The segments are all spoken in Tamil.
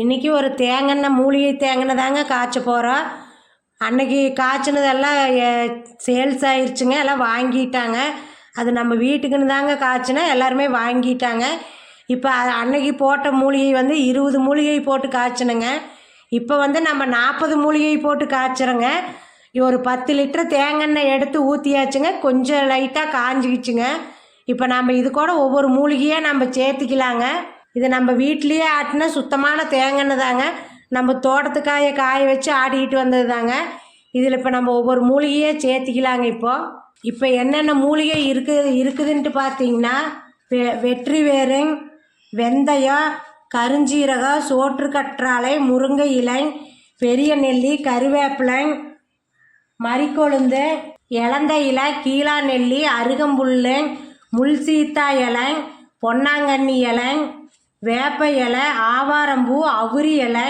இன்றைக்கி ஒரு தேங்காய் மூலிகை தேங்காய் தாங்க காய்ச்ச போகிறோம். அன்றைக்கி காய்ச்சினதெல்லாம் சேல்ஸ் ஆயிடுச்சுங்க, எல்லாம் வாங்கிட்டாங்க. அது நம்ம வீட்டுக்குன்னு தாங்க காய்ச்சினா எல்லாருமே வாங்கிட்டாங்க. இப்போ அன்னைக்கு போட்ட மூலிகை 20 மூலிகை போட்டு காய்ச்சினுங்க. இப்போ நம்ம 40 மூலிகை போட்டு காய்ச்சிறோங்க. ஒரு 10 லிட்டர் தேங்காய் எடுத்து ஊற்றியாச்சுங்க. கொஞ்சம் லைட்டாக காஞ்சிக்கிச்சுங்க. இப்போ நம்ம இது கூட ஒவ்வொரு மூலிகையாக நம்ம சேர்த்திக்கலாங்க. இது நம்ம வீட்லேயே ஆட்டினா சுத்தமான தேங்காய் தாங்க. நம்ம தோட்டத்துக்காய காய வச்சு ஆட்டிக்கிட்டு வந்தது தாங்க. இதில் இப்போ நம்ம ஒவ்வொரு மூலிகையாக சேர்த்திக்கலாங்க. இப்போ என்னென்ன மூலிகை இருக்குதுன்ட்டு பார்த்தீங்கன்னா, வெற்றி வேரு, வெந்தயம், கருஞ்சீரகம், சோற்று கற்றாழை, முருங்கை இலை, பெரிய நெல்லி, கருவேப்பிலை, மறிக்கொழுந்து, இலந்த இலை, கீழா நெல்லி, அருகம்புல், முள் சீத்தா இலை, பொன்னாங்கண்ணி இலை, வேப்ப இலை, ஆவாரம்பூ, அவுரி இலை,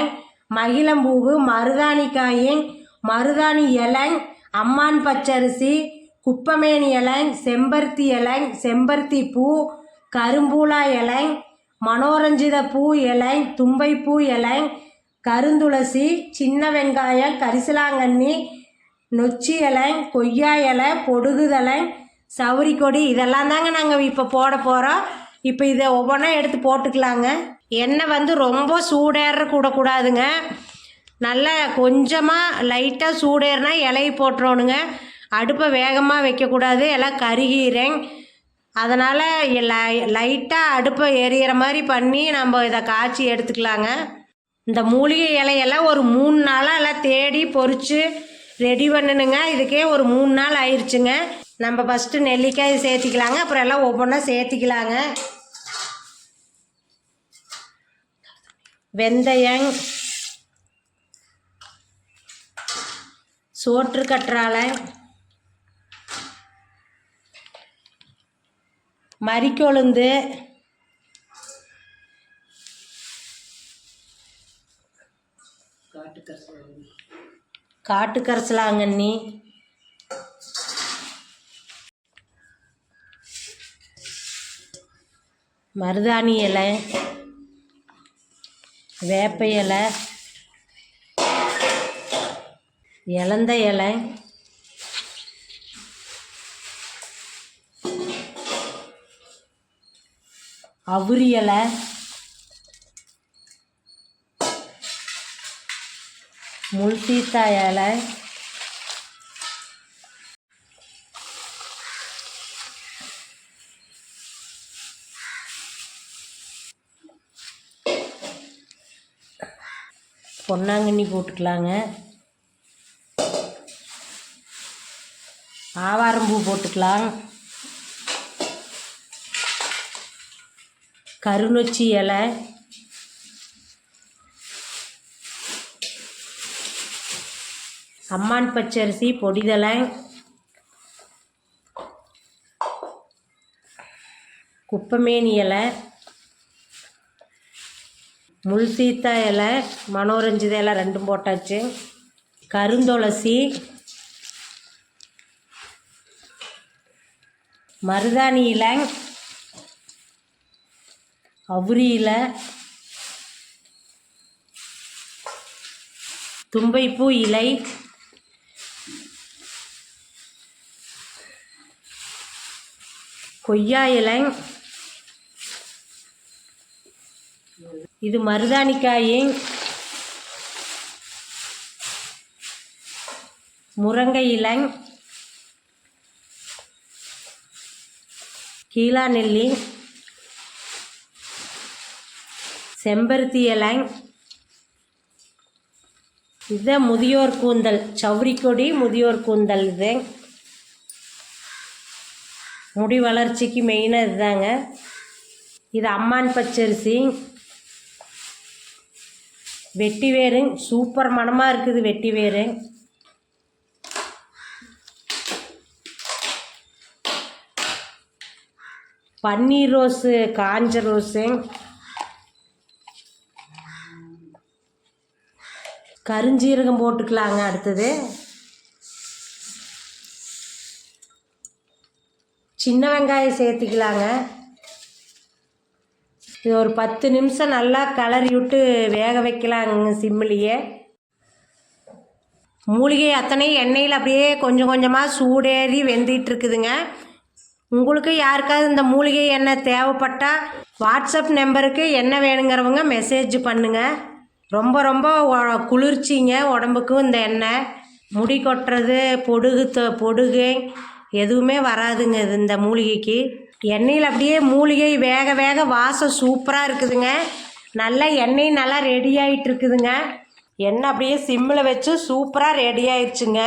மகிழம்பூவு, மருதாணிக்காய், மருதாணி இலை, அம்மான் பச்சரிசி, குப்பமேனி இலை, செம்பருத்தி இலை, செம்பருத்தி பூ, கரும்பூலா இலை, மனோரஞ்சித பூ இலை, தும்பைப்பூ இலை, கருந்துளசி, சின்ன வெங்காயம், கரிசலாங்கண்ணி, நொச்சி இலை, கொய்யா இலை, பொடுகுதலை, சவுரிக்கொடி, இதெல்லாம் தாங்க நாங்கள் இப்போ போட போகிறோம். இப்போ இதை ஒவ்வொன்றா எடுத்து போட்டுக்கலாங்க. எண்ணெய் ரொம்ப சூடேற கூடக்கூடாதுங்க. நல்லா கொஞ்சமாக லைட்டாக சூடேறினா இலையை போட்டுறோணுங்க. அடுப்பை வேகமாக வைக்கக்கூடாது, எல்லாம் கருகிறேன். அதனால் லைட்டாக அடுப்பை எரியிற மாதிரி பண்ணி நம்ம இதை காய்ச்சி எடுத்துக்கலாங்க. இந்த மூலிகை இலையெல்லாம் ஒரு 3 நாளாக எல்லாம் தேடி பொறிச்சு ரெடி பண்ணணுங்க. இதுக்கே ஒரு 3 நாள் ஆயிடுச்சுங்க. நம்ம ஃபஸ்ட்டு நெல்லிக்காய் சேர்த்திக்கலாங்க, அப்புறம் எல்லாம் ஒவ்வொன்றா சேர்த்திக்கலாங்க. வெந்தயம், சோற்று கற்றாழை, மறிக்கொழுந்து, காட்டு கரிசலாங்கண்ணி, மருதாணி இலை, வேப்ப இலை, இலந்த இலை, அவுரி இலை, முள் சீத்தா இலை, பொன்னாங்கண்ணி போட்டுக்கலாங்க. ஆவாரம்பூ போட்டுக்கலாம். கருநொச்சி இலை, அம்மான் பச்சரிசி பொடிதலை, குப்பமேனி இலை, முள் சீத்தா இலை, மனோரஞ்சித இலை 2 போட்டாச்சு. கருந்துளசி, மருதாணி இலை, அவுரி இலை, தும்பைப்பூ இலை, கொய்யா இலை, இது மருதாணிக்காய், முருங்கை இலை, கீழா நெல்லி, செம்பருத்தி இலை, இது முதியோர் கூந்தல், சவுரிக்கொடி, முதியோர் கூந்தல். இது முடி வளர்ச்சிக்கு மெயினாக இதுதாங்க. இது அம்மான் பச்சரிசி, வெட்டி வேரு, சூப்பர் மணமாக இருக்குது வெட்டி வேரு. பன்னீர் ரோஸு, காஞ்ச ரோஸு, கருஞ்சீரகம் போட்டுக்கலாங்க. அடுத்தது சின்ன வெங்காயம் சேர்த்துக்கலாங்க. இது ஒரு 10 நிமிஷம் நல்லா கிளறி விட்டு வேக வைக்கலாங்க சிம்மிலேயே. மூலிகை அத்தனை எண்ணெயில் அப்படியே கொஞ்சம் கொஞ்சமாக சூடேறி வெந்துட்டு இருக்குதுங்க. உங்களுக்கு யாருக்காவது இந்த மூலிகை எண்ணெய் தேவைப்பட்டால் வாட்ஸ்அப் நம்பருக்கு என்ன வேணுங்கிறவங்க மெசேஜ் பண்ணுங்கள். ரொம்ப ரொம்ப குளிர்ச்சிங்க உடம்புக்கும் இந்த எண்ணெய். முடி கொட்டுறது, பொடுகு எதுவுமே வராதுங்க இது இந்த மூலிகைக்கு. எண்ணெயில் அப்படியே மூலிகை வேக வேக வாசம் சூப்பராக இருக்குதுங்க. நல்லா எண்ணெய் நல்லா ரெடி ஆகிட்டு இருக்குதுங்க. எண்ணெய் அப்படியே சிம்மில் வச்சு சூப்பராக ரெடி ஆயிடுச்சுங்க.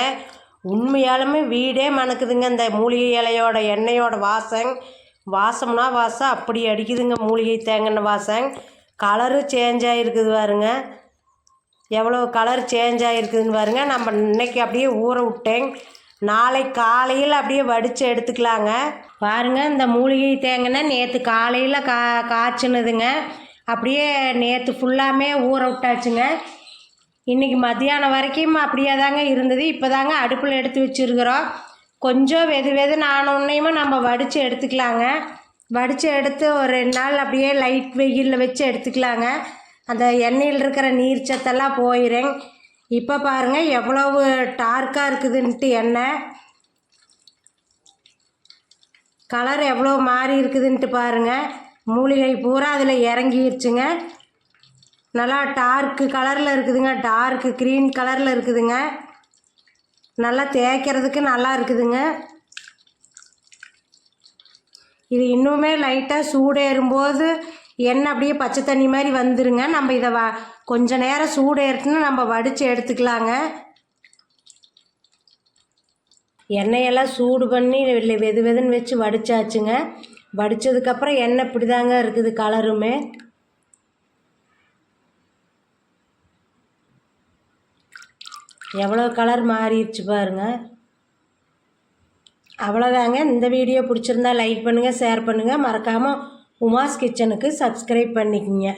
உண்மையாலுமே வீடே மணக்குதுங்க இந்த மூலிகை இலையோட எண்ணெயோட வாசம்னா வாசம் அப்படி அடிக்குதுங்க. மூலிகை தேங்காய் வாசம். கலரு சேஞ்ச் ஆகிருக்குது பாருங்க, எவ்வளோ கலர் சேஞ்ச் ஆகிருக்குதுன்னு பாருங்க. நம்ம இன்னைக்கு அப்படியே ஊற விட்டேன், நாளை காலையில் அப்படியே வடித்து எடுத்துக்கலாங்க. பாருங்கள் இந்த மூலிகை தேங்காய் நேற்று காலையில் காய்ச்சினதுங்க. அப்படியே நேற்று ஃபுல்லாமே ஊற விட்டாச்சுங்க. இன்றைக்கி மத்தியானம் வரைக்கும் அப்படியே தாங்க இருந்தது. இப்போ தாங்க அடுப்பில் எடுத்து வச்சுருக்குறோம். கொஞ்சம் வெது ஆனோன்னையுமே நம்ம வடித்து எடுத்துக்கலாங்க. வடித்து எடுத்து ஒரு 2 நாள் அப்படியே லைட் வெயிலில் வச்சு எடுத்துக்கலாங்க. அந்த எண்ணெயில் இருக்கிற நீர் சத்தெல்லாம் போயிடுங்க. இப்போ பாருங்கள் எவ்வளவு டார்க்காக இருக்குதுன்ட்டு எண்ணெய் கலர் எவ்வளோ மாறி இருக்குதுன்ட்டு பாருங்கள். மூலிகை பூரா அதில் இறங்கிடுச்சுங்க. நல்லா டார்க்கு கலரில் இருக்குதுங்க, டார்க்கு க்ரீன் கலரில் இருக்குதுங்க. நல்லா தேய்க்கிறதுக்கு நல்லா இருக்குதுங்க. இது இன்னுமே லைட்டாக சூடேறும்போது எண்ணெய் அப்படியே பச்சை தண்ணி மாதிரி வந்துருங்க. நம்ம இதை கொஞ்ச நேரம் சூடேறிட்டுன்னு நம்ம வடித்து எடுத்துக்கலாங்க. எண்ணெயெல்லாம் சூடு பண்ணி வெதுன்னு வச்சு வடித்தாச்சுங்க. வடித்ததுக்கப்புறம் எண்ணெய் இப்படி தாங்க இருக்குது கலருமே. எவ்வளோ கலர் மாறிடுச்சு பாருங்கள். அவ்வளோதாங்க. இந்த வீடியோ பிடிச்சிருந்தா லைக் பண்ணுங்கள், ஷேர் பண்ணுங்கள். மறக்காமல் உமாஸ் கிச்சனுக்கு சப்ஸ்கிரைப் பண்ணிக்கோங்க.